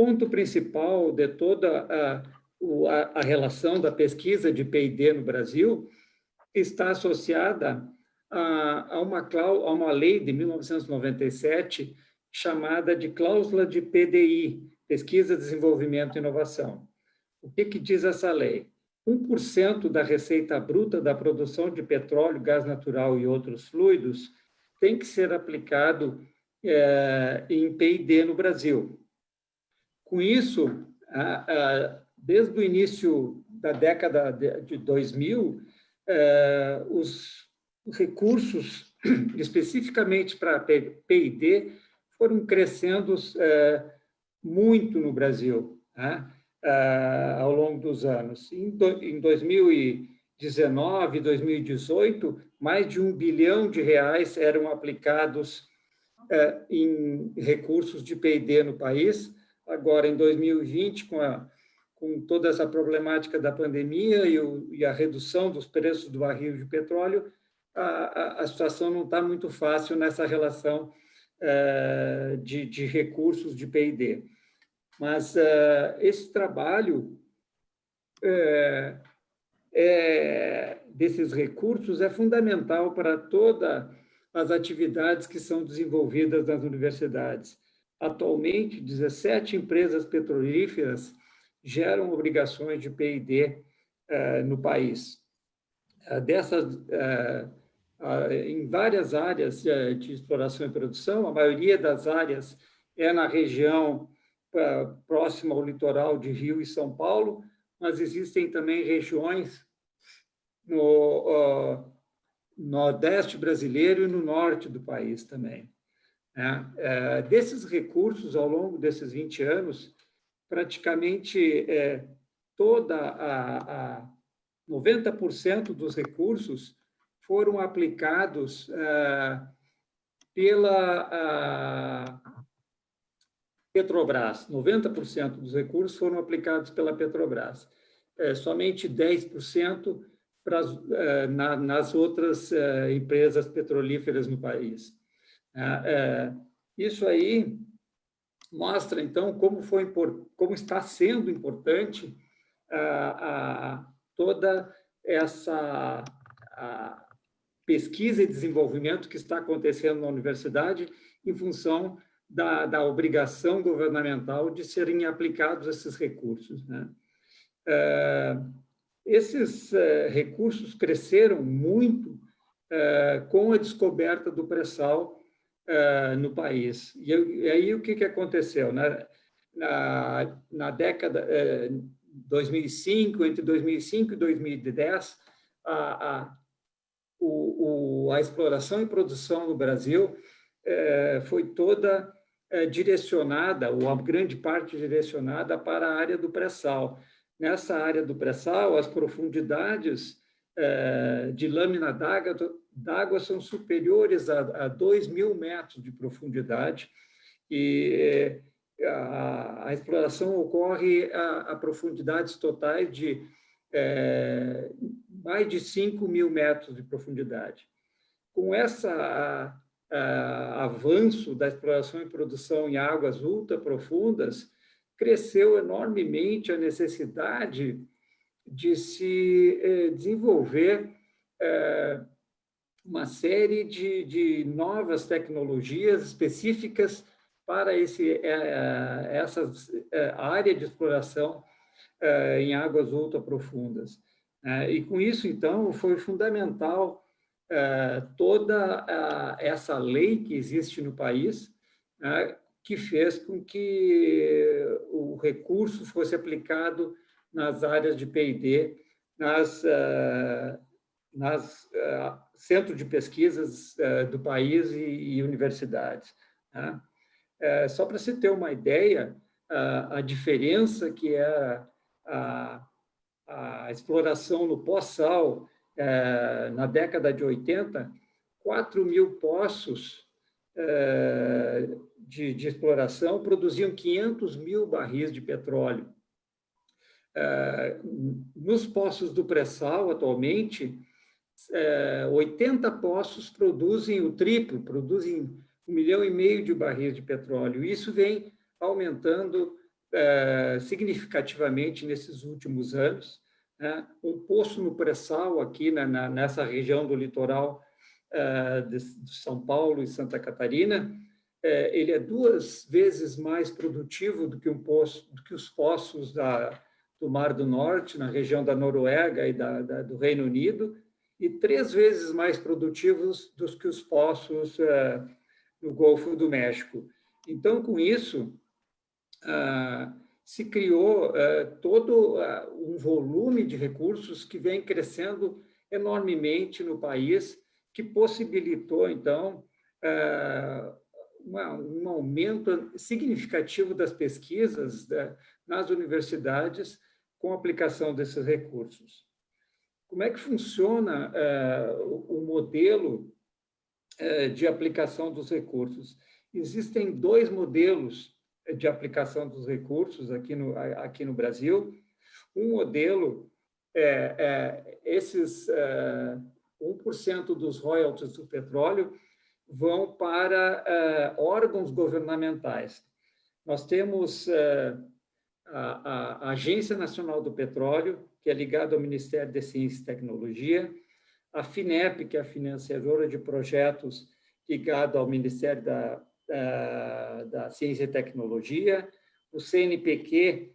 ponto principal de toda a relação da pesquisa de P&D no Brasil está associada a uma lei de 1997 chamada de Cláusula de PDI, Pesquisa, Desenvolvimento e Inovação. O que diz essa lei? 1% da receita bruta da produção de petróleo, gás natural e outros fluidos tem que ser aplicado em P&D no Brasil. Com isso, desde o início da década de 2000, os recursos, especificamente para P&D, foram crescendo muito no Brasil, né? Ao longo dos anos. Em 2019, 2018, mais de R$ 1 bilhão eram aplicados em recursos de P&D no país. Agora, em 2020, com toda essa problemática da pandemia e a redução dos preços do barril de petróleo, a situação não está muito fácil nessa relação de recursos de P&D. Mas esse trabalho desses recursos é fundamental para todas as atividades que são desenvolvidas nas universidades. Atualmente, 17 empresas petrolíferas geram obrigações de P&D no país. Em várias áreas de exploração e produção, a maioria das áreas é na região próxima ao litoral de Rio e São Paulo, mas existem também regiões no Nordeste brasileiro e no Norte do país também. Desses recursos, ao longo desses 20 anos, praticamente 90% dos recursos foram aplicados pela Petrobras. 90% dos recursos foram aplicados pela Petrobras. Somente 10% nas outras empresas petrolíferas no país. Isso aí mostra, então, como está sendo importante toda essa pesquisa e desenvolvimento que está acontecendo na universidade em função da obrigação governamental de serem aplicados esses recursos, né? Esses recursos cresceram muito com a descoberta do pré-sal no país. E aí o que aconteceu? Na década 2005, entre 2005 e 2010, a exploração e produção no Brasil foi toda direcionada, ou a grande parte direcionada, para a área do pré-sal. Nessa área do pré-sal, as profundidades de lâmina d'água são superiores a 2.000 metros de profundidade, e a exploração ocorre a profundidades totais de mais de 5.000 metros de profundidade. Com esse avanço da exploração e produção em águas ultraprofundas, cresceu enormemente a necessidade de se desenvolver uma série de novas tecnologias específicas para essa área de exploração em águas ultraprofundas. E com isso, então, foi fundamental toda essa lei que existe no país, que fez com que o recurso fosse aplicado nas áreas de P&D, nas centros de pesquisas do país e universidades. Só para você ter uma ideia, a diferença que é a exploração no pós-sal na década de 80, 4.000 poços de exploração produziam 500.000 barris de petróleo. Nos poços do pré-sal, atualmente, 80 poços produzem o triplo, produzem 1,5 milhão de barris de petróleo. Isso vem aumentando significativamente nesses últimos anos, né? Um poço no pré-sal aqui nessa região do litoral de São Paulo e Santa Catarina, ele é 2 vezes mais produtivo do que os poços do Mar do Norte, na região da Noruega e do Reino Unido, e 3 vezes mais produtivos do que os poços no Golfo do México. Então, com isso, se criou todo um volume de recursos que vem crescendo enormemente no país, que possibilitou, então, um aumento significativo das pesquisas nas universidades com a aplicação desses recursos. Como é que funciona o modelo de aplicação dos recursos? Existem 2 modelos de aplicação dos recursos aqui no Brasil. Um modelo esses 1% dos royalties do petróleo vão para órgãos governamentais. Nós temos a Agência Nacional do Petróleo, que é ligada ao Ministério da Ciência e Tecnologia, a FINEP, que é a financiadora de projetos ligado ao Ministério da Ciência e Tecnologia, o CNPq,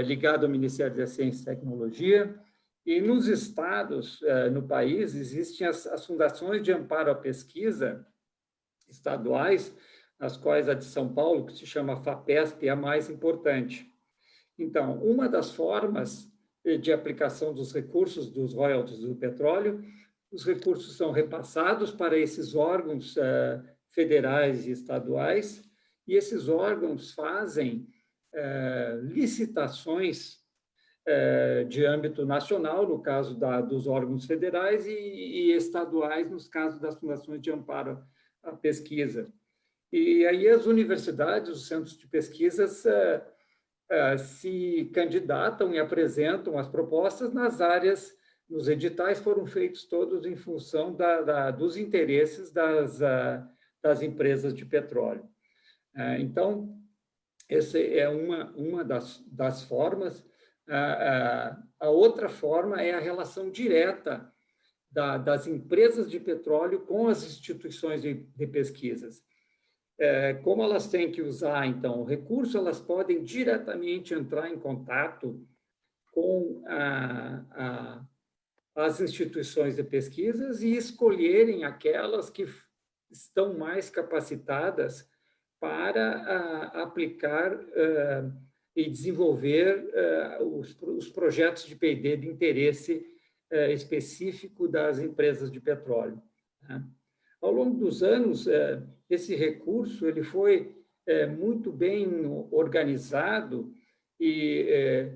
ligado ao Ministério da Ciência e Tecnologia, e nos estados, no país, existem as fundações de amparo à pesquisa estaduais, as quais a de São Paulo, que se chama FAPESP, é a mais importante. Então, uma das formas de aplicação dos recursos dos royalties do petróleo, os recursos são repassados para esses órgãos federais e estaduais, e esses órgãos fazem licitações de âmbito nacional, no caso dos órgãos federais, e estaduais, nos casos das fundações de amparo à pesquisa. E aí as universidades, os centros de pesquisas, se candidatam e apresentam as propostas nas áreas, nos editais foram feitos todos em função dos interesses das empresas de petróleo. Então, essa é uma das formas. A outra forma é a relação direta das empresas de petróleo com as instituições de pesquisas. Como elas têm que usar, então, o recurso, elas podem diretamente entrar em contato com as instituições de pesquisas e escolherem aquelas que estão mais capacitadas para aplicar e desenvolver os projetos de P&D de interesse específico das empresas de petróleo, né? Ao longo dos anos, esse recurso ele foi muito bem organizado e,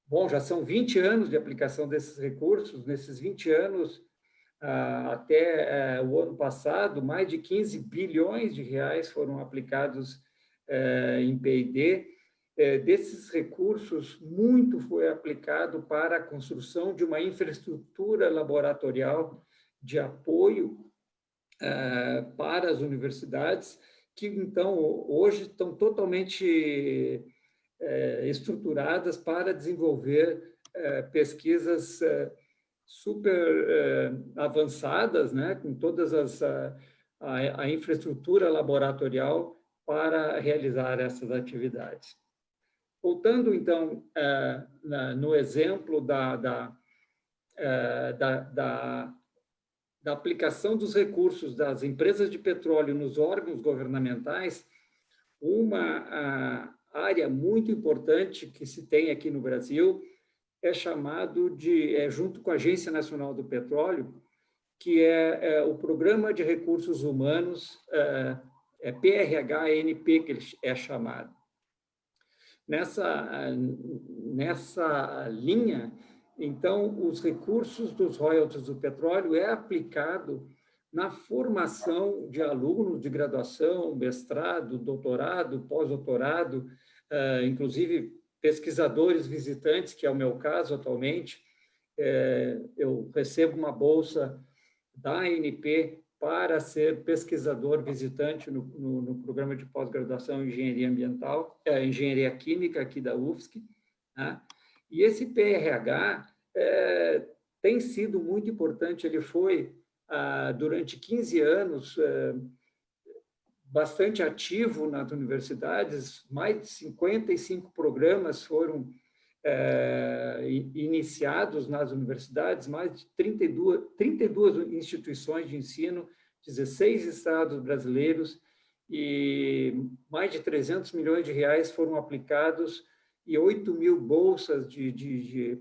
bom, já são 20 anos de aplicação desses recursos. Nesses 20 anos, até o ano passado, mais de 15 bilhões de reais foram aplicados em P&D. Desses recursos, muito foi aplicado para a construção de uma infraestrutura laboratorial de apoio para as universidades, que, então, hoje estão totalmente estruturadas para desenvolver pesquisas super avançadas, né, com todas a infraestrutura laboratorial para realizar essas atividades. Voltando, então, no exemplo da aplicação dos recursos das empresas de petróleo nos órgãos governamentais, uma área muito importante que se tem aqui no Brasil é chamado junto com a Agência Nacional do Petróleo, que é o Programa de Recursos Humanos, PRH-NP, que ele é chamado. Nessa linha, então, os recursos dos royalties do petróleo é aplicado na formação de alunos de graduação, mestrado, doutorado, pós-doutorado, inclusive pesquisadores visitantes, que é o meu caso atualmente. Eu recebo uma bolsa da ANP para ser pesquisador visitante no programa de pós-graduação em Engenharia Ambiental, Engenharia Química aqui da UFSC, né? E esse PRH tem sido muito importante. Ele foi, durante 15 anos, bastante ativo nas universidades. Mais de 55 programas foram iniciados nas universidades, mais de 32 instituições de ensino, 16 estados brasileiros, e mais de 300 milhões de reais foram aplicados e 8 mil bolsas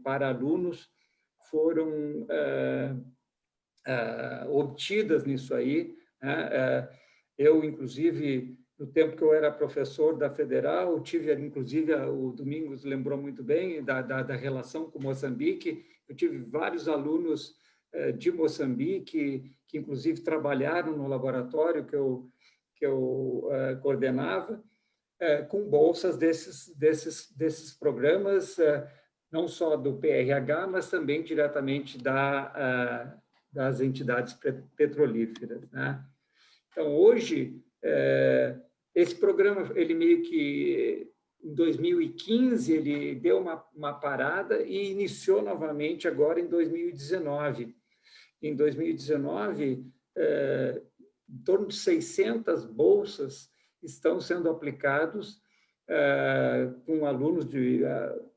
para alunos foram obtidas nisso aí, né? Eu, inclusive, no tempo que eu era professor da Federal, tive, inclusive, o Domingos lembrou muito bem da relação com Moçambique. Eu tive vários alunos de Moçambique que, inclusive, trabalharam no laboratório que eu coordenava, com bolsas desses programas, não só do PRH, mas também diretamente das entidades petrolíferas, né? Então, hoje, esse programa, ele meio que, em 2015, ele deu uma parada e iniciou novamente agora em 2019. Em 2019, em torno de 600 bolsas estão sendo aplicados com alunos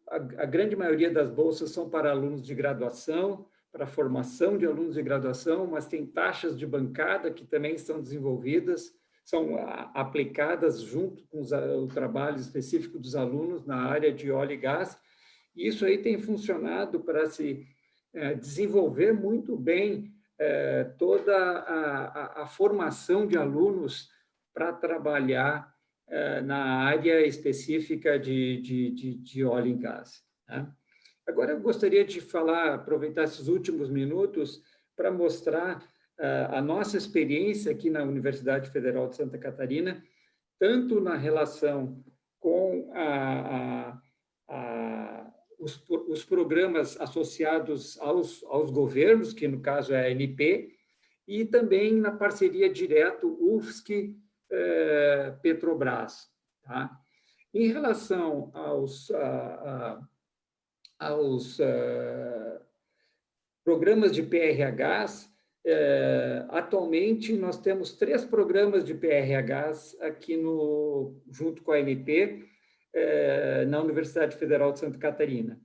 a grande maioria das bolsas são para alunos de graduação, para a formação de alunos de graduação, mas tem taxas de bancada que também estão desenvolvidas, são aplicadas junto com o trabalho específico dos alunos na área de óleo e gás, e isso aí tem funcionado para se desenvolver muito bem toda a formação de alunos para trabalhar na área específica de óleo e gás, né? Agora, eu gostaria de aproveitar esses últimos minutos para mostrar a nossa experiência aqui na Universidade Federal de Santa Catarina, tanto na relação com os programas associados aos governos, que no caso é a ANP, e também na parceria direto UFSC-Petrobras. Tá? Em relação aos programas de PRHs, atualmente nós temos 3 programas de PRHs aqui junto com a ANP, na Universidade Federal de Santa Catarina.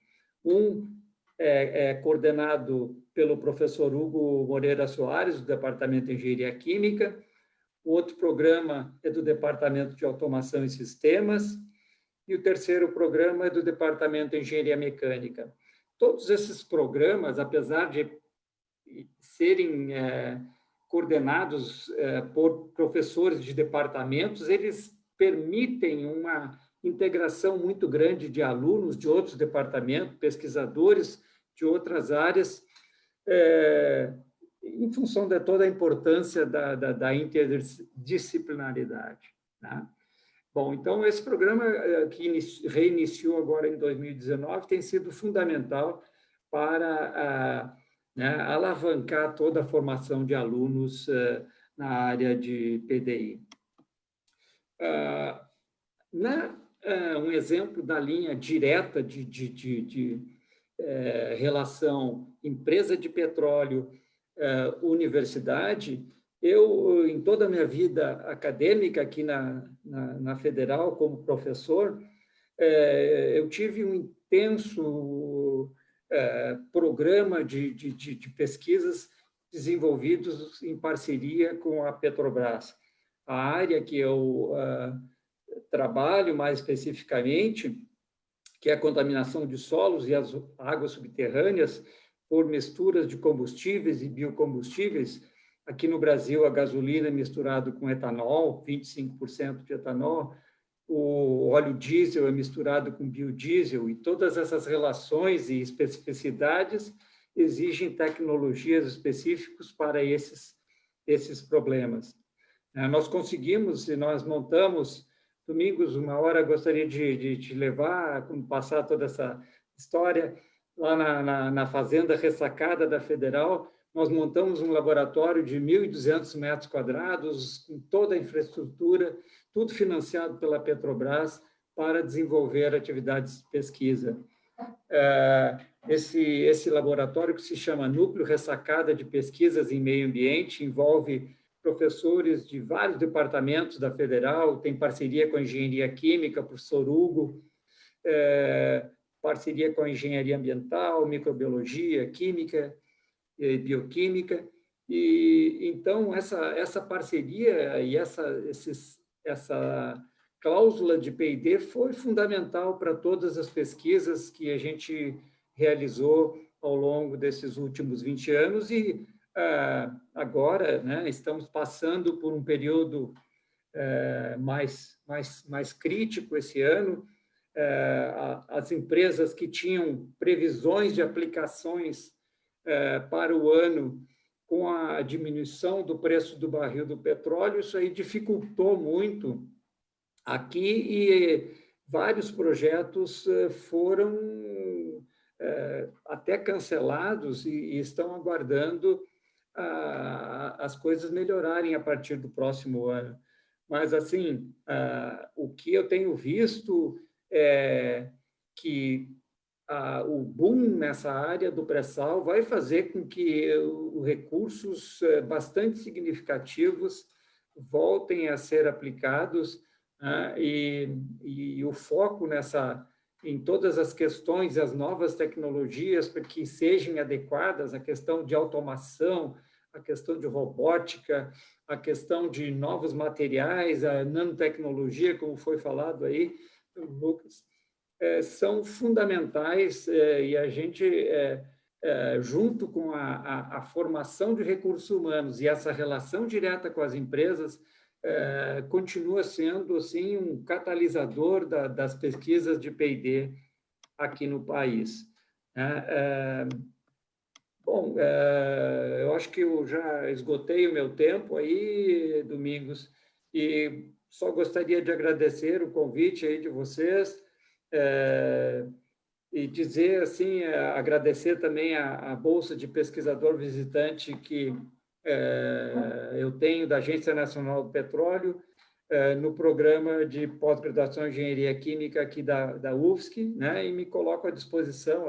Um é coordenado pelo professor Hugo Moreira Soares, do Departamento de Engenharia Química. O outro programa é do Departamento de Automação e Sistemas. E o terceiro programa é do Departamento de Engenharia Mecânica. Todos esses programas, apesar de serem coordenados por professores de departamentos, eles permitem uma integração muito grande de alunos de outros departamentos, pesquisadores de outras áreas, em função de toda a importância da interdisciplinaridade, né? Bom, então, esse programa que reiniciou agora em 2019 tem sido fundamental para alavancar toda a formação de alunos na área de PDI. Um exemplo da linha direta de relação empresa de petróleo, universidade, eu, em toda a minha vida acadêmica aqui na Federal, como professor, eu tive um intenso programa de pesquisas desenvolvidos em parceria com a Petrobras. A área que eu trabalho mais especificamente, que é a contaminação de solos e as águas subterrâneas por misturas de combustíveis e biocombustíveis. Aqui no Brasil, a gasolina é misturada com etanol, 25% de etanol, o óleo diesel é misturado com biodiesel, e todas essas relações e especificidades exigem tecnologias específicas para esses problemas. Nós conseguimos, e nós montamos, Domingos, uma hora gostaria de te levar, passar toda essa história, lá na Fazenda Ressacada da Federal, nós montamos um laboratório de 1.200 metros quadrados, com toda a infraestrutura, tudo financiado pela Petrobras, para desenvolver atividades de pesquisa. Esse laboratório, que se chama Núcleo Ressacada de Pesquisas em Meio Ambiente, envolve professores de vários departamentos da Federal, tem parceria com a Engenharia Química, professor Hugo, parceria com a Engenharia Ambiental, Microbiologia, Química e Bioquímica. E, então, essa parceria e essa cláusula de P&D foi fundamental para todas as pesquisas que a gente realizou ao longo desses últimos 20 anos e agora, né, estamos passando por um período mais crítico esse ano. As empresas que tinham previsões de aplicações para o ano, com a diminuição do preço do barril do petróleo, isso aí dificultou muito aqui e vários projetos foram até cancelados e estão aguardando as coisas melhorarem a partir do próximo ano. Mas, assim, o que eu tenho visto é que o boom nessa área do pré-sal vai fazer com que recursos bastante significativos voltem a ser aplicados, e o foco em todas as questões, as novas tecnologias para que sejam adequadas, a questão de automação, a questão de robótica, a questão de novos materiais, a nanotecnologia, como foi falado aí pelo Lucas, são fundamentais, e a gente, junto com a formação de recursos humanos e essa relação direta com as empresas, continua sendo assim um catalisador das pesquisas de P&D aqui no país. Bom, eu acho que eu já esgotei o meu tempo aí, Domingos, e só gostaria de agradecer o convite aí de vocês, e dizer assim, agradecer também a Bolsa de Pesquisador Visitante que eu tenho da Agência Nacional do Petróleo, no programa de pós-graduação em Engenharia Química aqui da UFSC, né, e me coloco à disposição